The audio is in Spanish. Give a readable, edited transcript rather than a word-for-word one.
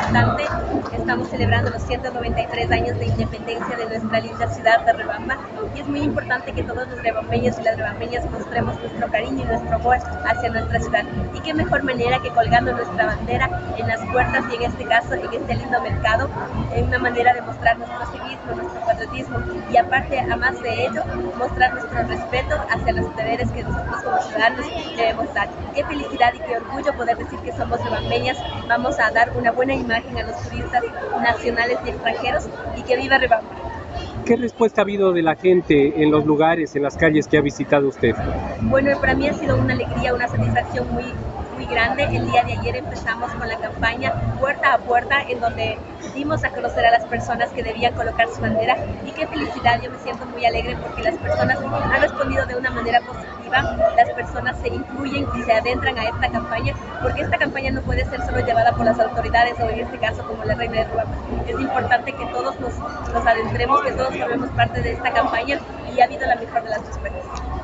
importante. Estamos celebrando los 193 años de independencia de nuestra linda ciudad de Riobamba y es muy importante que todos los riobambeños y las riobambeñas mostremos nuestro cariño y nuestro amor hacia nuestra ciudad. Y qué mejor manera que colgando nuestra bandera en las puertas y en este caso en este lindo mercado, en una manera de mostrar nuestro civismo, nuestro patriotismo y aparte, a más de ello, mostrar nuestro respeto hacia los deberes que nosotros como ciudadanos debemos dar. Qué felicidad y qué orgullo poder decir que somos riobambeñas. Vamos a dar una buena imagen a los turistas nacionales y extranjeros y que viva Riobamba. ¿Qué respuesta ha habido de la gente en los lugares, en las calles que ha visitado usted? Bueno, para mí ha sido una alegría, una satisfacción muy grande. El día de ayer empezamos con la campaña Puerta a Puerta, en donde dimos a conocer a las personas que debían colocar su bandera y qué felicidad, yo me siento muy alegre porque las personas han respondido de una manera positiva, las personas se incluyen y se adentran a esta campaña, porque esta campaña no puede ser solo llevada por las autoridades o en este caso como la Reina de Riobamba. Es importante que todos nos adentremos, que todos formemos parte de esta campaña y ha habido la mejor de las respuestas.